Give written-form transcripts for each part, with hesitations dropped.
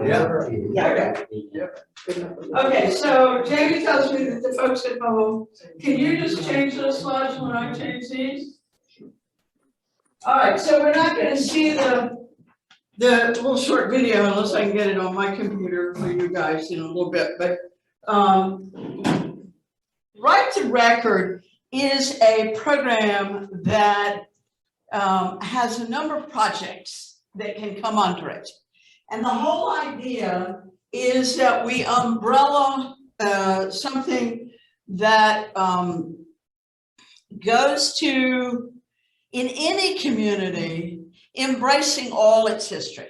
Yeah. Okay, so Jamie tells me that the folks at home, can you just change those slides when I change these? All right, so we're not going to see the little short video unless I can get it on my computer for you guys in a little bit, but Right to Record is a program that has a number of projects that can come under it. And the whole idea is that we umbrella something that goes to, in any community, embracing all its history.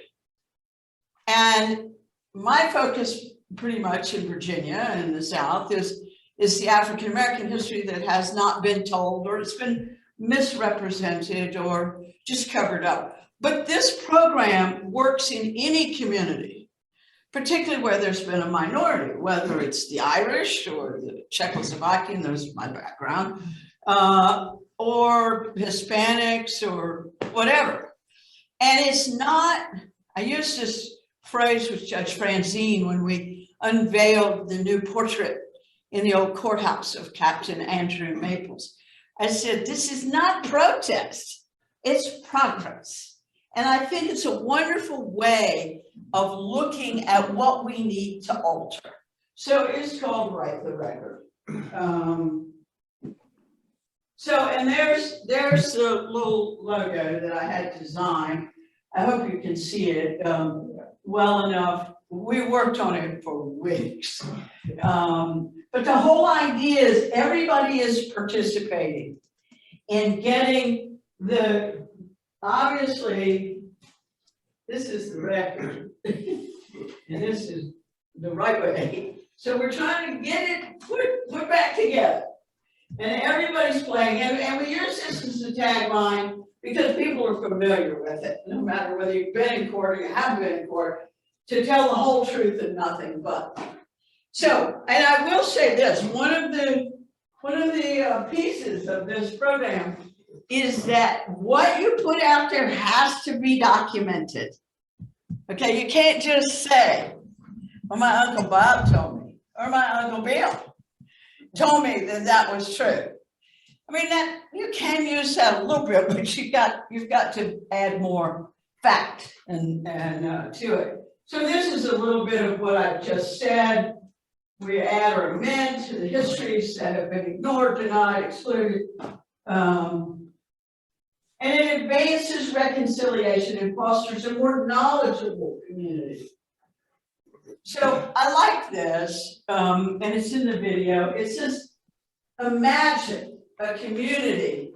And my focus pretty much in Virginia and in the South is the African-American history that has not been told, or it's been misrepresented or just covered up. But this program works in any community, particularly where there's been a minority, whether it's the Irish or the Czechoslovakian, there's my background, or Hispanics or whatever. And it's not, I used this phrase with Judge Franzine when we unveiled the new portrait in the old courthouse of Captain Andrew Maples. I said, this is not protest, it's progress. And I think it's a wonderful way of looking at what we need to alter. So it's called Right the Record. And there's the little logo that I had designed. I hope you can see it well enough. We worked on it for weeks. But the whole idea is everybody is participating in getting the, obviously, this is the record, and this is the right way. So we're trying to get it put back together. And everybody's playing, and we use this as a tagline because people are familiar with it, no matter whether you've been in court or you haven't been in court, to tell the whole truth and nothing but. So, and I will say this, one of the pieces of this program is that what you put out there has to be documented. Okay, you can't just say, well, my Uncle Bob told me, or my Uncle Bill told me that that was true. I mean, that you can use that a little bit, but you've got to add more fact and to it. So this is a little bit of what I've just said. We add or amend to the histories that have been ignored, denied, excluded. And it advances reconciliation and fosters a more knowledgeable community. So I like this, and it's in the video. It says, imagine a community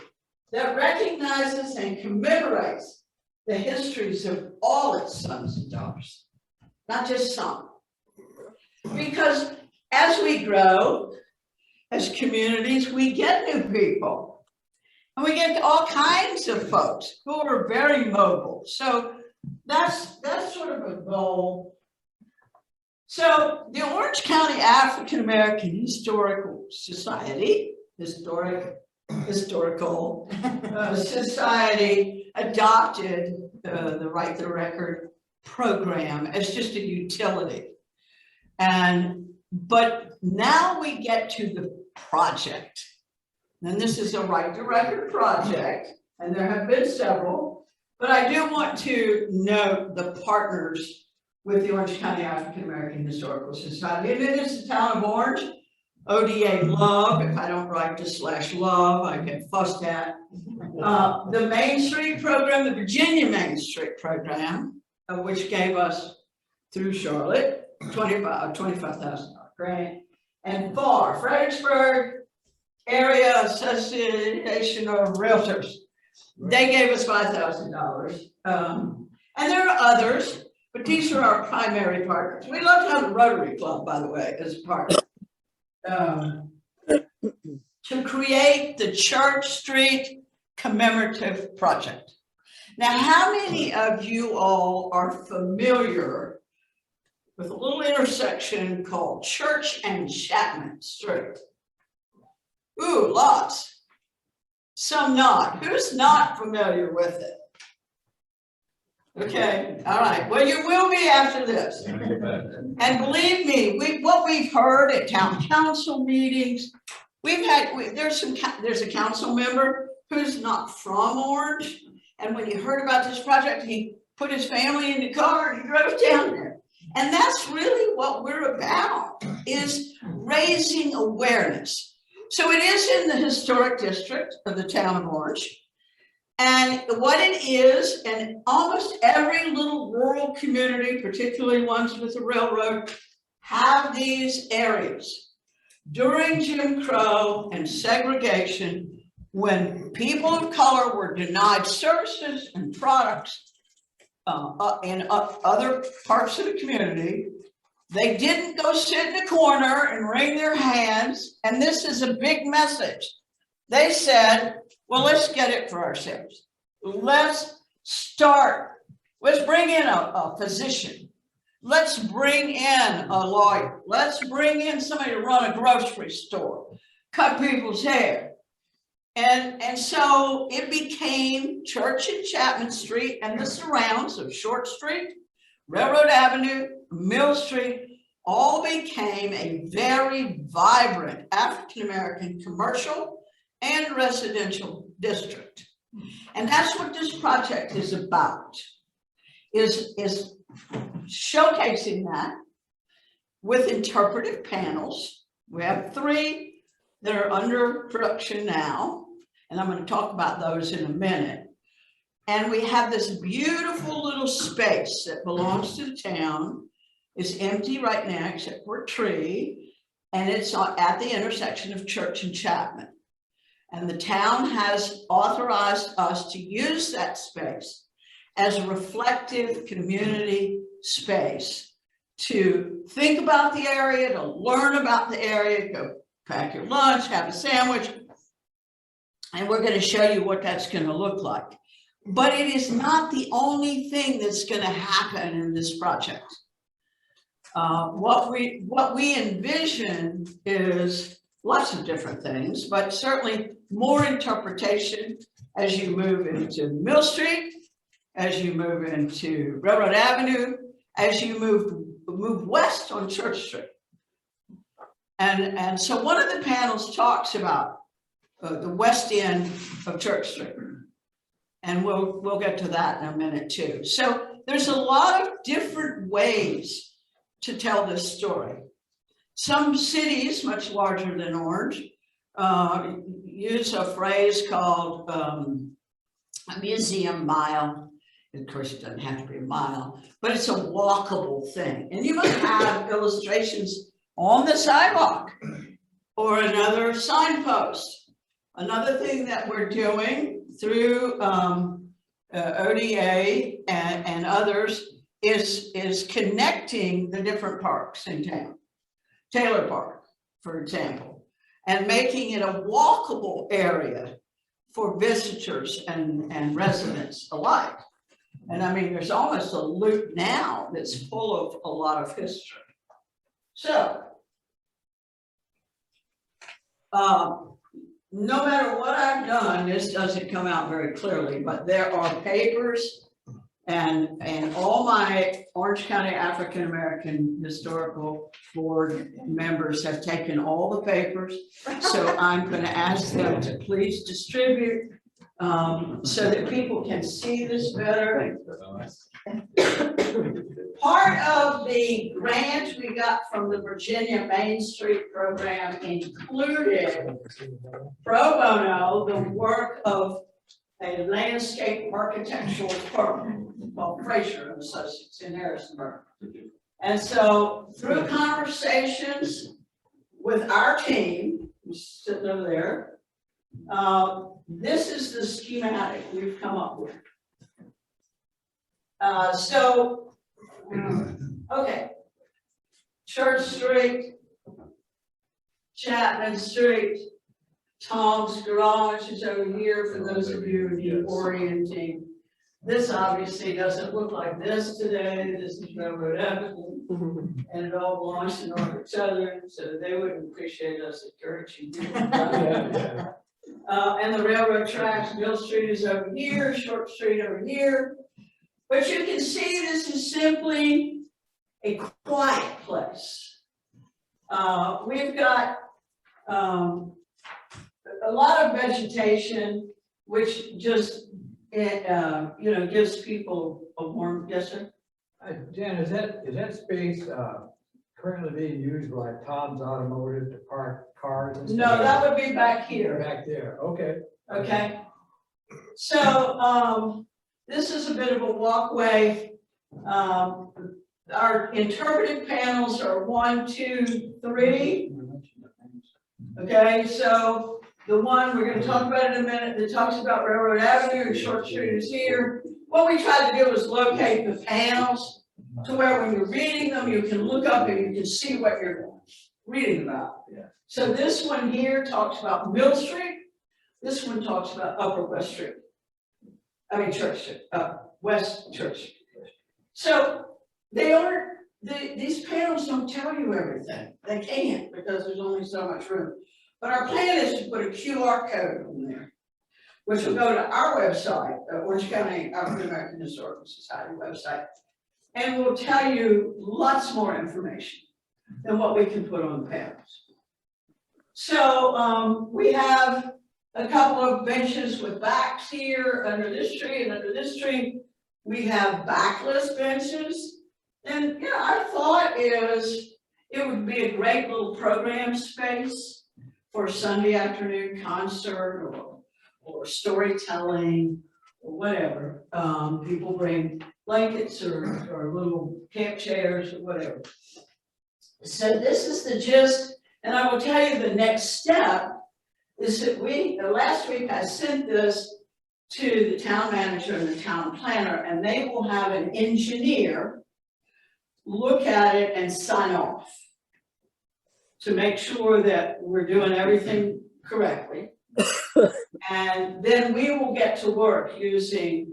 that recognizes and commemorates the histories of all its sons and daughters, not just some. Because as we grow, as communities, we get new people. And we get all kinds of folks who are very mobile. So that's sort of a goal. So the Orange County African American Historical Society, Historical Society adopted the Right to Record program as just a utility. But now we get to the project. And this is a Right to Record project, and there have been several, but I do want to note the partners with the Orange County African American Historical Society. And it is the town of Orange, ODA Love. If I don't write the /love, I get fussed at. The Main Street program, the Virginia Main Street program, which gave us, through Charlotte, $25,000 grant. And FAR, Fredericksburg Area Association of Realtors, they gave us $5,000. And there are others, but these are our primary partners. We love to have the Rotary Club, by the way, as a partner. To create the Church Street Commemorative Project. Now, how many of you all are familiar with a little intersection called Church and Chapman Street? Ooh, lots. Some not. Who's not familiar with it? Okay, all right. Well, you will be after this. And believe me, what we've heard at town council meetings, there's a council member who's not from Orange. And when he heard about this project, he put his family in the car and he drove down there. And that's really what we're about, is raising awareness. So it is in the historic district of the town of Orange. And what it is, and almost every little rural community, particularly ones with a railroad, have these areas. During Jim Crow and segregation, when people of color were denied services and products in other parts of the community, they didn't go sit in a corner and wring their hands. And this is a big message. They said, well, let's get it for ourselves. Let's bring in a physician. Let's bring in a lawyer. Let's bring in somebody to run a grocery store, cut people's hair. And so it became Church and Chapman Street and the surrounds of Short Street, Railroad Avenue, Mill Street, all became a very vibrant African-American commercial and residential district. And that's what this project is about, is showcasing that with interpretive panels. We have 3 that are under production now, and I'm going to talk about those in a minute. And we have this beautiful little space that belongs to the town. It's empty right now except for a tree, and it's at the intersection of Church and Chapman. And the town has authorized us to use that space as a reflective community space to think about the area, to learn about the area, go pack your lunch, have a sandwich, and we're going to show you what that's going to look like. But it is not the only thing that's going to happen in this project. What we envision is lots of different things, but certainly more interpretation as you move into Mill Street, as you move into Railroad Avenue, as you move west on Church Street. And so one of the panels talks about the west end of Church Street. And we'll get to that in a minute too. So there's a lot of different ways to tell this story. Some cities, much larger than Orange, use a phrase called a museum mile. Of course, it doesn't have to be a mile, but it's a walkable thing. And you might have illustrations on the sidewalk or another signpost. Another thing that we're doing through ODA and others is connecting the different parks in town. Taylor Park, for example, and making it a walkable area for visitors and residents alike. And I mean, there's almost a loop now that's full of a lot of history. So, no matter what I've done, this doesn't come out very clearly, but there are papers and all my Orange County African American Historical Board members have taken all the papers. So I'm going to ask them to please distribute so that people can see this better. Part of the grant we got from the Virginia Main Street program included pro bono the work of a landscape architectural firm called Fraser and Associates in Harrisonburg. And so through conversations with our team, who's sitting over there, this is the schematic we've come up with. Okay, Church Street, Chapman Street, Tom's Garage is over here for those of you who need orienting. This obviously doesn't look like this today. This is Railroad Avenue, and it all belongs to Norfolk Southern, so they wouldn't appreciate us encouraging you. And the railroad tracks, Mill Street is over here, Short Street over here. But you can see this is simply a quiet place. We've got a lot of vegetation, which just, gives people a warm, yes, sir? Jan, is that space currently being used by Tom's Automotive to park cars and No, stuff? that would be back here, Back there, okay. okay? So, this is a bit of a walkway. Our interpretive panels are 1, 2, 3. Okay, so the one we're gonna talk about in a minute that talks about Railroad Avenue and Short Street is here. What we tried to do was locate the panels to where when you're reading them, you can look up and you can see what you're reading about. Yeah. So this one here talks about Mill Street. This one talks about Upper West Street. Church Street, West Church Street. So these panels don't tell you everything. They can't because there's only so much room. But our plan is to put a QR code on there, which will go to our website, Orange County African American Historical Society website, and will tell you lots more information than what we can put on the panels. So we have a couple of benches with backs here under this tree and under this tree. We have backless benches. And our thought is it would be a great little program space for Sunday afternoon concert or storytelling or whatever. People bring blankets or little camp chairs or whatever. So this is the gist, and I will tell you the next step is that last week I sent this to the town manager and the town planner, and they will have an engineer look at it and sign off to make sure that we're doing everything correctly. And then we will get to work using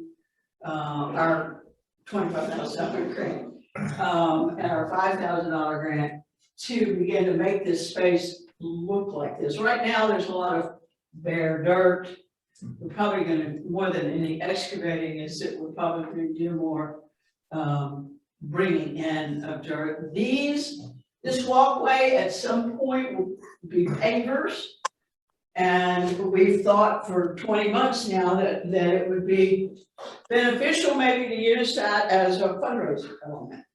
our $25,000 grant and our $5,000 grant to begin to make this space look like this. Right now, there's a lot of bare dirt. We're probably gonna, more than any excavating, is that we're probably do more bringing in of dirt. This walkway at some point will be pavers. And we've thought for 20 months now that it would be beneficial maybe to use that as a fundraiser element.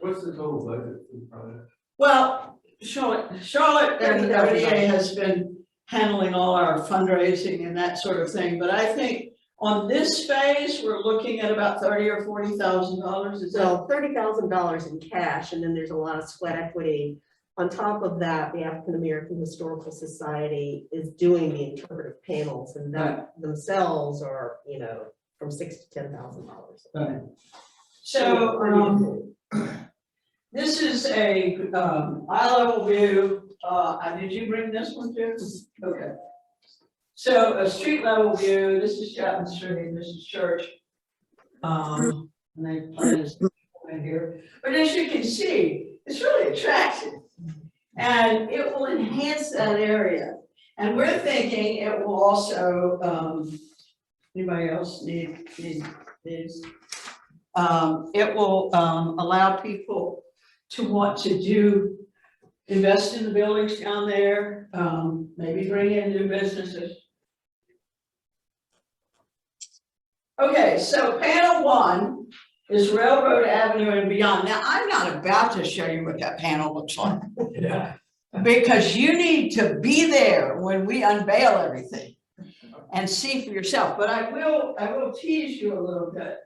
What's the total budget for the project? Well, Charlotte and the ODA has been handling all our fundraising and that sort of thing, but I think on this phase, we're looking at about $30,000 or $40,000. Is that? So $30,000 in cash, and then there's a lot of sweat equity. On top of that, the African American Historical Society is doing the interpretive panels, and that themselves are, from $6,000 to $10,000. Right. So this is a eye level view. Did you bring this one too? Okay. So a street level view. This is Chapman Street. This is Church. And they planted this in here. But as you can see, it's really attractive, and it will enhance that area. And we're thinking it will also. Anybody else need these? It will allow people to want to invest in the buildings down there, maybe bring in new businesses. Okay, so panel 1 is Railroad Avenue and beyond. Now, I'm not about to show you what that panel looks like. Yeah. Because you need to be there when we unveil everything and see for yourself. But I will tease you a little bit.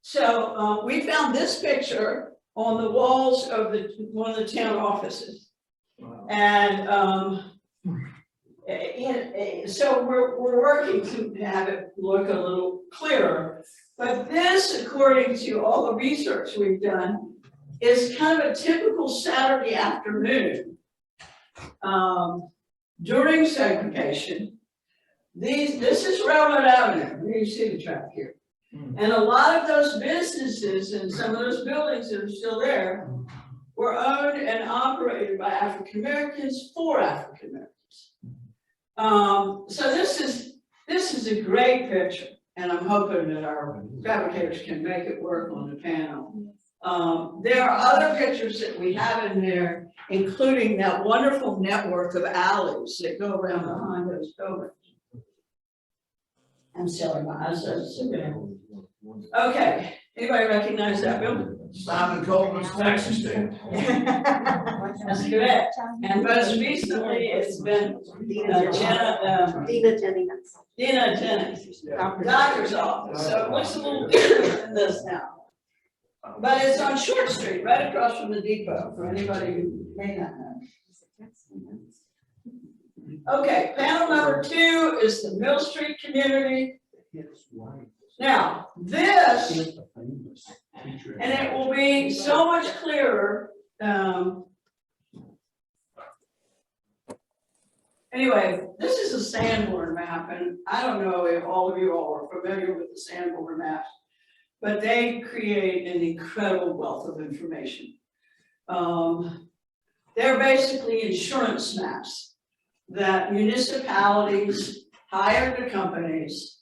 So we found this picture on the walls of one of the town offices. Wow. And so we're working to have it look a little clearer. But this, according to all the research we've done, is kind of a typical Saturday afternoon. During segregation, this is Railroad Avenue. You see the track here. And a lot of those businesses and some of those buildings that are still there were owned and operated by African Americans for African Americans. So this is a great picture. and I'm hoping that our fabricators can make it work on the panel. There are other pictures that we have in there, including that wonderful network of alleys that go around behind those buildings. I'm selling my eyes. Okay, anybody recognize that building? Simon Coleman's taxi stand. That's correct. And most recently, it's been Dina Jennings. Dina Jennings, doctor's office. So it looks a little different than this now. But it's on Short Street, right across from the depot, for anybody who may not know. Okay, panel number 2 is the Mill Street community. Now, this, and it will be so much clearer. Anyway, this is a Sanborn map, and I don't know if all of you all are familiar with the Sanborn maps, but they create an incredible wealth of information. They're basically insurance maps that municipalities hired the companies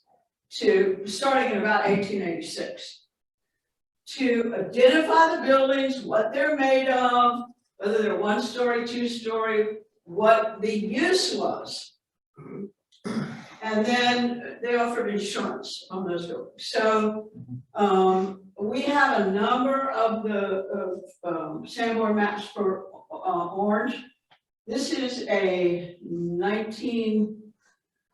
to, starting in about 1886, to identify the buildings, what they're made of, whether they're 1-story, 2-story, what the use was. And then they offered insurance on those buildings. So we have a number of the Sanborn maps for Orange. This is a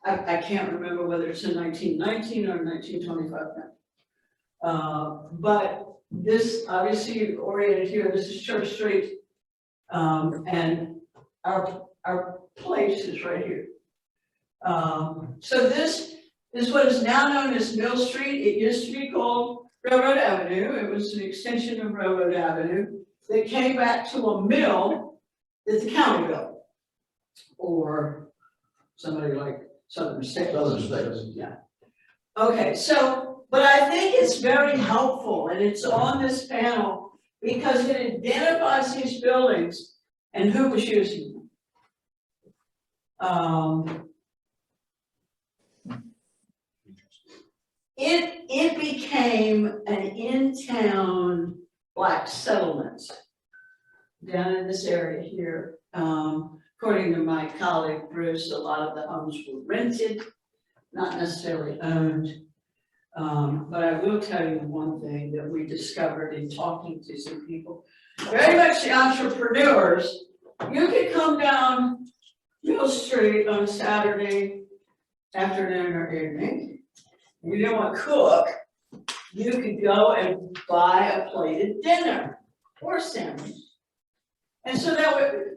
I can't remember whether it's a 1919 or 1925 map. But this obviously oriented here, this is Church Street. And our place is right here. So this is what is now known as Mill Street. It used to be called Railroad Avenue. It was an extension of Railroad Avenue that came back to a mill that the county built, or somebody like Southern States. Yeah. Okay, so, but I think it's very helpful, and it's on this panel because it identifies these buildings and who was using them. It became an in-town black settlement down in this area here. According to my colleague Bruce, a lot of the homes were rented, not necessarily owned. But I will tell you one thing that we discovered in talking to some people, very much the entrepreneurs. You could come down Mill Street on a Saturday afternoon or evening. You don't want to cook. You could go and buy a plated dinner or sandwich. And so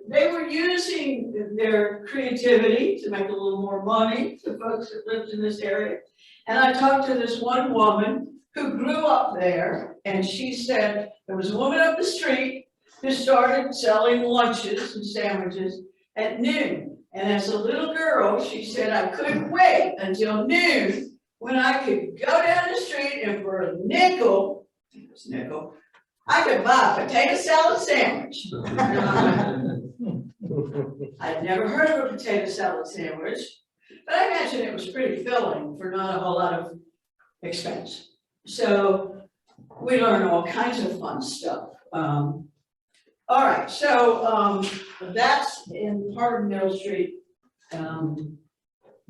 they were using their creativity to make a little more money, the folks that lived in this area. And I talked to this one woman who grew up there, and she said there was a woman up the street who started selling lunches and sandwiches at noon. And as a little girl, she said, I couldn't wait until noon when I could go down the street and for a nickel, I could buy a potato salad sandwich. I'd never heard of a potato salad sandwich, but I imagine it was pretty filling for not a whole lot of expense. So we learned all kinds of fun stuff. All right, so that's in part of Mill Street.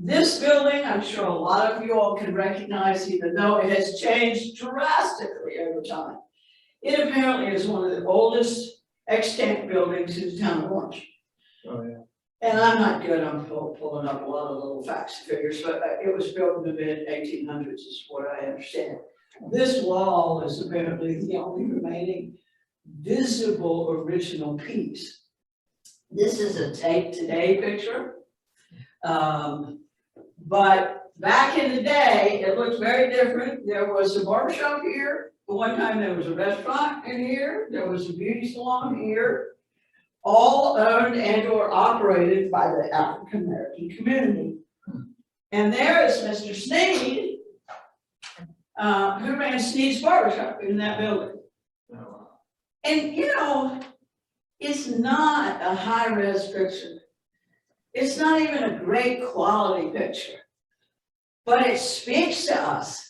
This building, I'm sure a lot of you all can recognize, even though it has changed drastically over time. It apparently is one of the oldest extant buildings in the town of Orange. Oh, yeah. And I'm not good on pulling up a lot of little facts and figures, but it was built in the mid-1800s is what I understand. This wall is apparently the only remaining visible original piece. This is a take today picture. But back in the day, it looked very different. There was a barbershop here. At one time, there was a restaurant in here. There was a beauty salon here, all owned and or operated by the African American community. And there is Mr. Sneed, who ran Sneed's Barbershop in that building. And you know, it's not a high-res picture. It's not even a great quality picture, but it speaks to us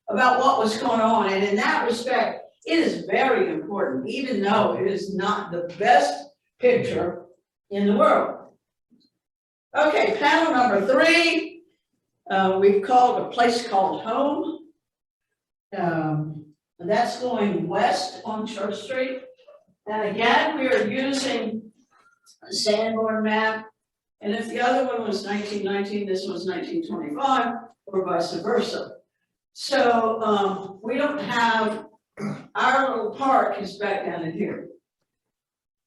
about what was going on. And in that respect, it is very important, even though it is not the best picture in the world. Okay, panel number 3, we've called a place called home. That's going west on Church Street. And again, we are using a Sanborn map. And if the other one was 1919, this was 1925, or vice versa. So we don't have, our little park is back down in here.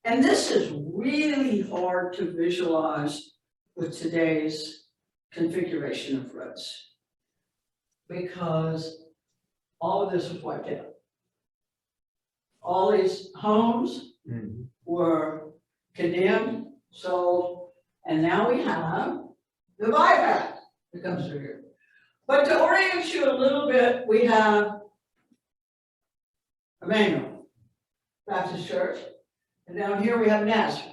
And this is really hard to visualize with today's configuration of roads, because all of this was wiped out. All these homes were condemned, sold, and now we have the bypass that comes through here. But to orient you a little bit, we have Emmanuel Baptist Church, and down here we have Nazareth.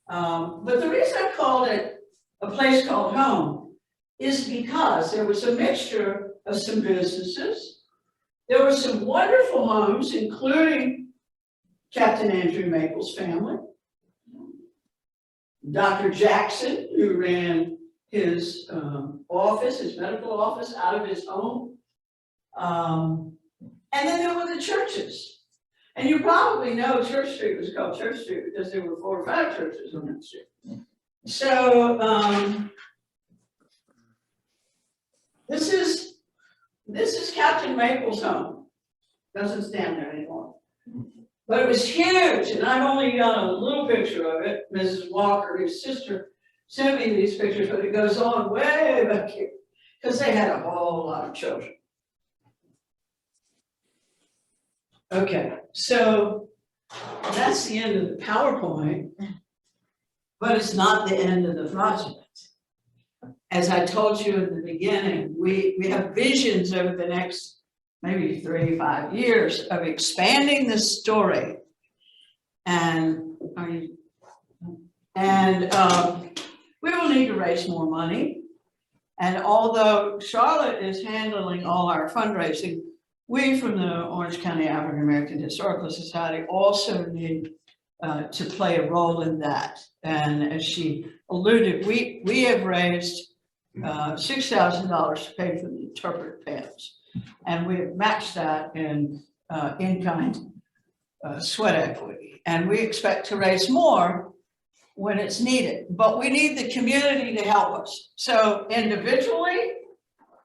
But the reason I called it a place called home is because there was a mixture of some businesses. There were some wonderful homes, including Captain Andrew Maple's family, Dr. Jackson, who ran his office, his medical office, out of his home. And then there were the churches. And you probably know Church Street was called Church Street because there were 4 or 5 churches on that street. So this is Captain Maple's home. Doesn't stand there anymore. But it was huge, and I've only got a little picture of it. Mrs. Walker, his sister, sent me these pictures, but it goes on way back here, because they had a whole lot of children. Okay, so that's the end of the PowerPoint, but it's not the end of the project. As I told you in the beginning, we have visions over the next maybe 3 to 5 years of expanding this story. And we will need to raise more money. And although Charlotte is handling all our fundraising, we from the Orange County African American Historical Society also need to play a role in that. And as she alluded, we have raised $6,000 to pay for the interpretive panels. And we have matched that in kind sweat equity. And we expect to raise more when it's needed, but we need the community to help us. So individually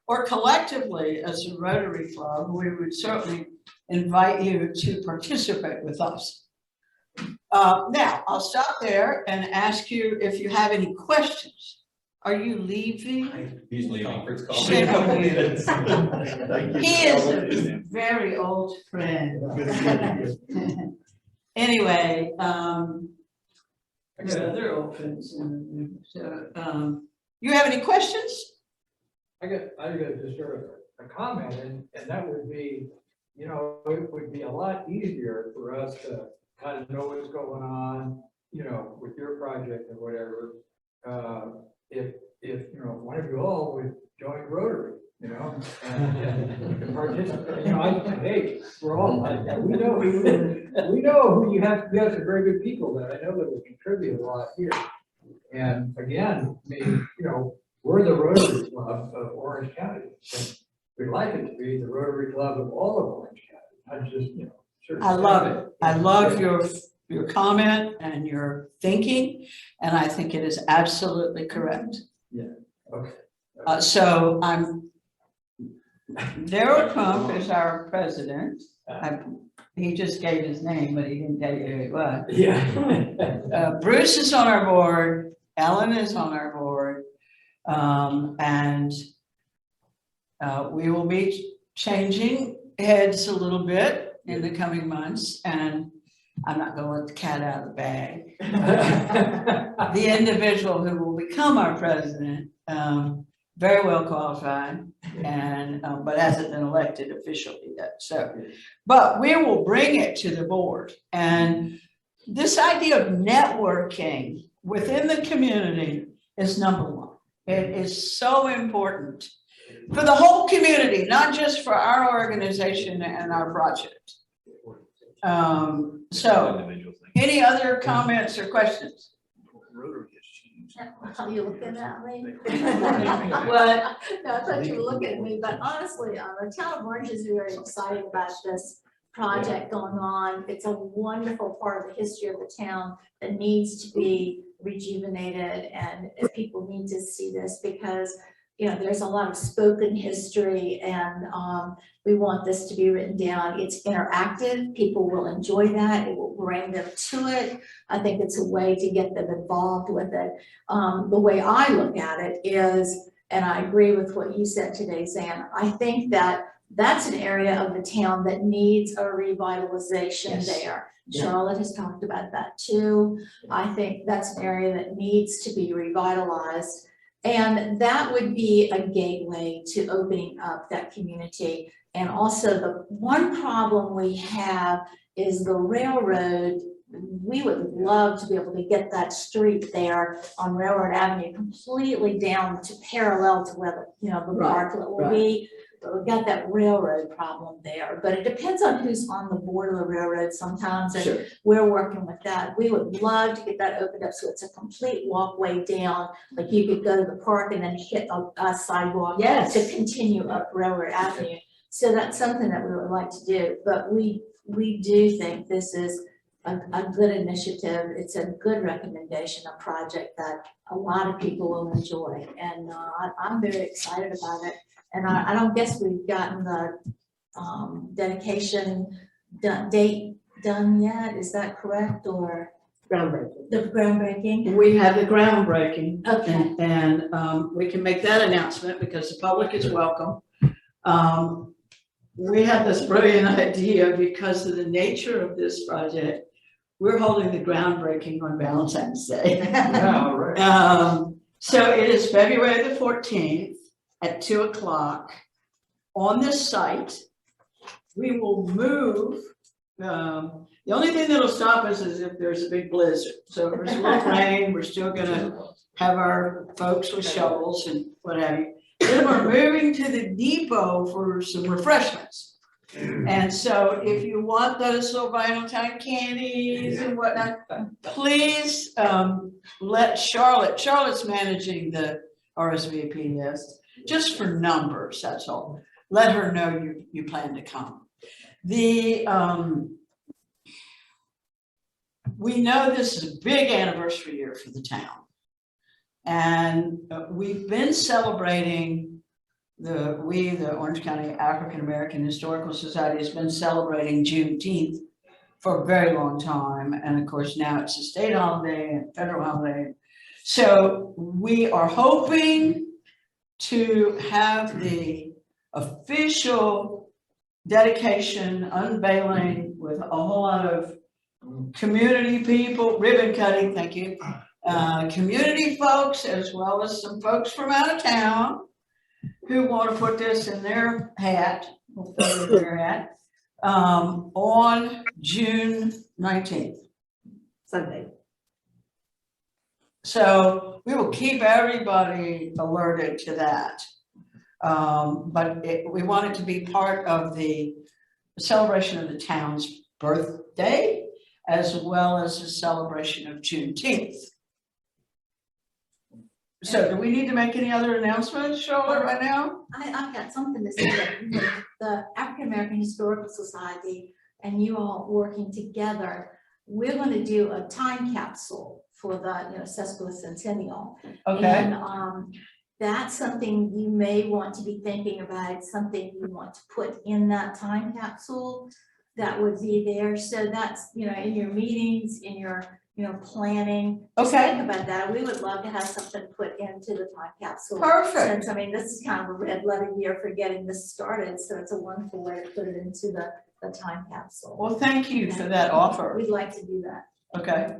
or collectively as a Rotary Club, we would certainly invite you to participate with us. Now, I'll stop there and ask you if you have any questions. Are you leaving? He's leaving. Shame on you. He is a very old friend. Anyway, they're old friends. So, you have any questions? I got just sort of a comment, and that would be, you know, it would be a lot easier for us to kind of know what's going on, you know, with your project or whatever, if you know, one of you all would join Rotary, you know, and participate. You know, hey, we're all we know who you have. You have some very good people that I know that will contribute a lot here. And again, I mean, you know, we're the Rotary Club of Orange County. And we'd like it to be the Rotary Club of all of Orange County, not just, you know. I love it. I love your comment and your thinking, and I think it is absolutely correct. Yeah. Okay. So Darryl Crump is our president. He just gave his name, but he didn't tell you who he was. Yeah. Bruce is on our board. Ellen is on our board. And we will be changing heads a little bit in the coming months, and I'm not going to let the cat out of the bag. The individual who will become our president, very well qualified, and but hasn't been elected officially yet. So, but we will bring it to the board. And this idea of networking within the community is number one. It is so important. for the whole community, not just for our organization and our project. So, any other comments or questions? Rotary has changed. Are you looking at me? What? No, I thought you were looking at me, but honestly, the town of Orange is very excited about this project going on. It's a wonderful part of the history of the town that needs to be rejuvenated, and people need to see this because, you know, there's a lot of spoken history, and we want this to be written down. It's interactive. People will enjoy that. It will bring them to it. I think it's a way to get them involved with it. The way I look at it is, and I agree with what you said today, Zann, I think that that's an area of the town that needs a revitalization Yes. there. Yeah. Charlotte has talked about that too. I think that's an area that needs to be revitalized. And that would be a gateway to opening up that community. And also the one problem we have is the railroad. We would love to be able to get that street there on Railroad Avenue completely down to parallel to where the, the Right, parklet will be. But we've got that railroad problem there, but it depends on who's on the board of the railroad sometimes, and Sure. we're working with that. We would love to get that opened up so it's a complete walkway down, like you could go to the park and then hit a sidewalk Yes. to continue up Railroad Avenue. So that's something that we would like to do, but we do think this is a good initiative. It's a good recommendation, a project that a lot of people will enjoy, and I'm very excited about it. And I don't guess we've gotten the dedication date done yet, is that correct, or Groundbreaking. the groundbreaking? We have the groundbreaking. Okay. And we can make that announcement because the public is welcome. We had this brilliant idea because of the nature of this project. We're holding the groundbreaking on Valentine's Day. Yeah, all right. So it is February the 14th at 2:00 on this site. We will move. The only thing that'll stop us is if there's a big blizzard. So if there's a little rain, we're still gonna have our folks with shovels and what have you. Then we're moving to the depot for some refreshments. And so if you want those little Valentine candies and whatnot, please let Charlotte's managing the RSVP list, just for numbers, that's all. Let her know you plan to come. We know this is a big anniversary year for the town. And we've been celebrating the Orange County African American Historical Society has been celebrating Juneteenth for a very long time. And of course, now it's a state holiday and federal holiday. So we are hoping to have the official dedication, unveiling with a whole lot of community people, ribbon cutting, thank you. Community folks, as well as some folks from out of town who want to put this in their hat, on June 19th. Sunday. So we will keep everybody alerted to that. But we want it to be part of the celebration of the town's birthday, as well as the celebration of Juneteenth. So do we need to make any other announcements, Charlotte, right now? I've got something to say. The African American Historical Society and you all working together, we're going to do a time capsule for the sesquicentennial. Okay. And that's something you may want to be thinking about, something you want to put in that time capsule that would be there. So that's, in your meetings, in your, planning. Just Okay. think about that. We would love to have something put into the time capsule. Perfect. Since, this is kind of a red letter year for getting this started. So it's a wonderful way to put it into the time capsule. Well, thank you for that offer. We'd like to do that. Okay.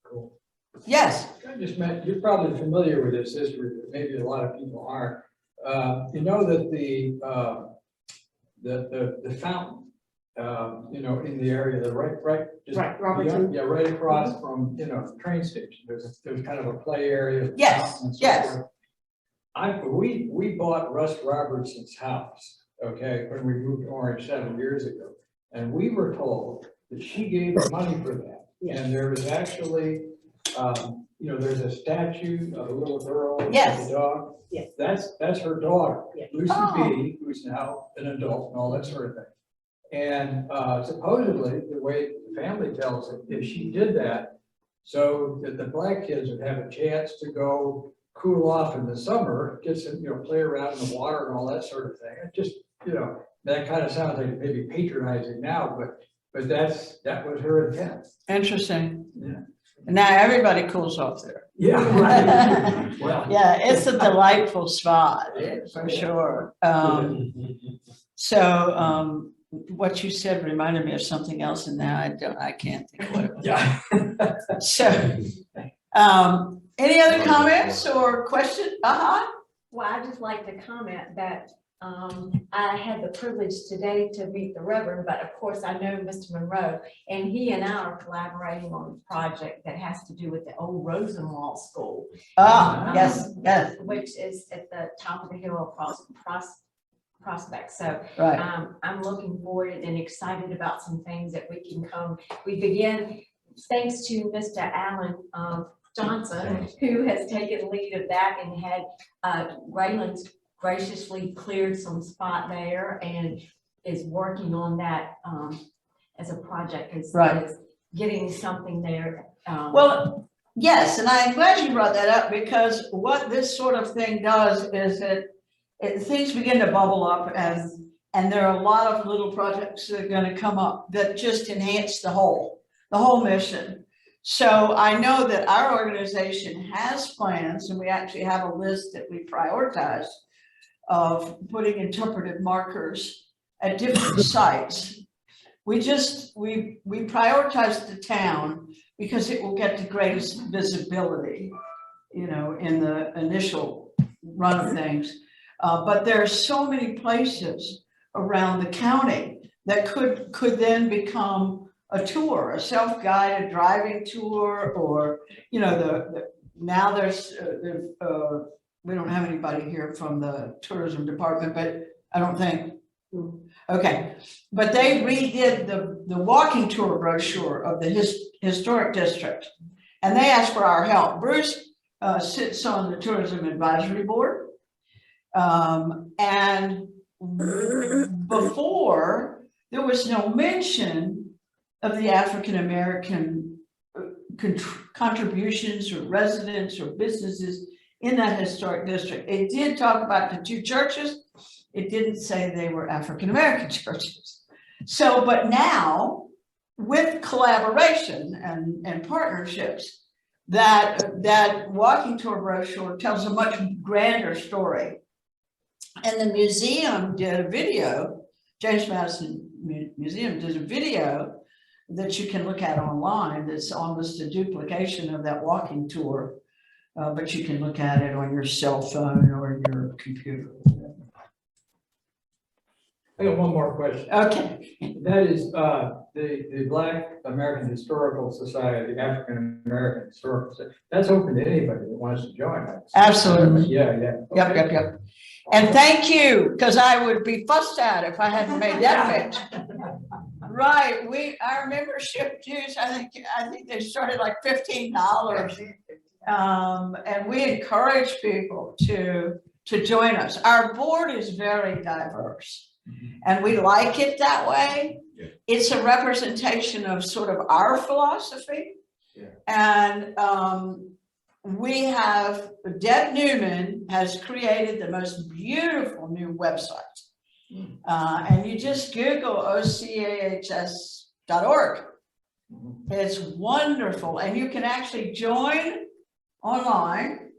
Cool. Yes. I just meant, you're probably familiar with this history, but maybe a lot of people aren't. You know that the fountain, in the area, right. Just Right, Robertson. Yeah, right across from, the train station. There's kind of a play area. Yes, fountain and so yes. forth. we bought Russ Robertson's house, okay, when we moved to Orange 7 years ago. And we were told that she gave the money for that. And there was actually, there's a statue of a little girl with Yes. a dog. Yes. That's her daughter, Yes. Lucy Oh. B., who's now an adult and all that sort of thing. And supposedly, the way the family tells it, if she did that, so that the black kids would have a chance to go cool off in the summer, get some, play around in the water and all that sort of thing. It just, that kind of sounds like maybe patronizing now, but that was her intent. Interesting. Yeah. Now everybody cools off there. Yeah, right. Well. Yeah, it's a delightful spot, Yeah. for sure. What you said reminded me of something else, and now I can't think of what it was. Yeah. So, any other comments or questions? Well, I'd just like to comment that I had the privilege today to meet the Reverend, but of course I know Mr. Monroe, and he and I are collaborating on a project that has to do with the old Rosenwald School. Yes, yes, Which is at the top of the hill across Prospect. So right. I'm looking forward and excited about some things that we begin, thanks to Mr. Allen Johnson, who has taken lead of that and had Raylan's graciously cleared some spot there and is working on that as a project, is getting something there. Well, yes, and I'm glad you brought that up, because what this sort of thing does is things begin to bubble up, and there are a lot of little projects that are going to come up that just enhance the whole mission. So I know that our organization has plans, and we actually have a list that we prioritize of putting interpretive markers at different sites. We prioritize the town because it will get the greatest visibility, in the initial run of things. But there are so many places around the county that could then become a tour, a self-guided driving tour, or, now there's, we don't have anybody here from the tourism department, but I don't think, okay. But they redid the walking tour brochure of the historic district, and they asked for our help. Bruce sits on the tourism advisory board. And before, there was no mention of the African-American contributions or residents or businesses in that historic district. It did talk about the two churches. It didn't say they were African-American churches. So, but now, with collaboration and partnerships, that walking tour brochure tells a much grander story. And the museum did a video, James Madison Museum did a video that you can look at online that's almost a duplication of that walking tour, but you can look at it on your cell phone or your computer. I got one more question. Okay. That is the Black American Historical Society, the African American Historical Society. That's open to anybody that wants to join. Absolutely. Yeah. Yep. And thank you, because I would be fussed at if I hadn't made that pitch. Right, our membership dues, I think they started like $15. And we encourage people to join us. Our board is very diverse, and we like it that way. Yeah. It's a representation of sort of our philosophy. Yeah. And Deb Newman has created the most beautiful new website. And you just Google OCAAHS.org. It's wonderful, and you can actually join online.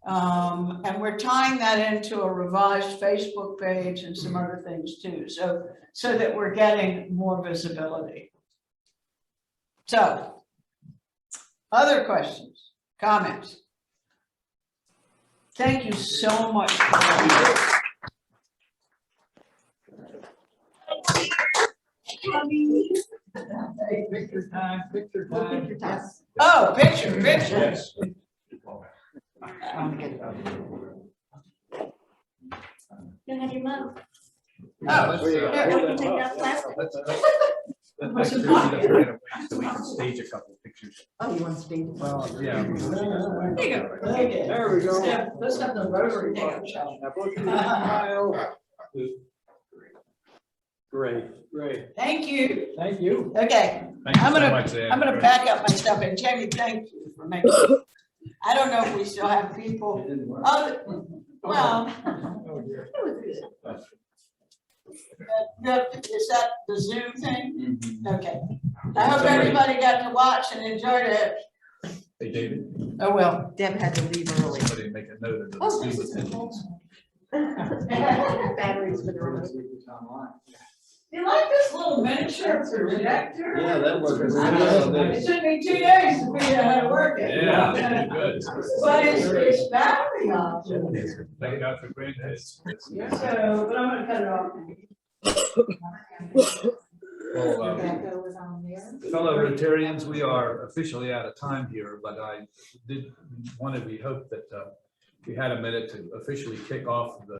And we're tying that into a revised Facebook page and some other things too, so that we're getting more visibility. So, other questions, comments? Thank you so much. Hey, picture time. Oh, picture. Yes. I'm gonna get it. let's, Here, I can take that plastic. let's What's make the sure we pocket? get right away so we can stage a couple of pictures. Oh, you want to stay? Well, yeah. There you go. Okay. There we go. Let's have the rotary take a shot. Now, both of you smile. Great. Thank you. Thank you. Okay, Thank you I'm so gonna- much, Zann. I'm gonna pack up my stuff and Jamie, thank you for making. I don't know if we still have people. Other, well, Oh, dear. It was good. is that the Zoom thing? Okay. I hope everybody got to watch and enjoyed it. Hey, David, Oh, well. Deb had to leave early. somebody make a note of the Oh, Zoom this is attendance. Batteries for the remote. You like this little miniature projector? Yeah, that works. It took me 2 days to figure out how to work it. Yeah, good. But it's battery operated. Thank God for grandkids. So, but I'm gonna cut it off. Well, Rebecca was on there. fellow Rotarians, we are officially out of time here, but I did want to, we hope that we had a minute to officially kick off the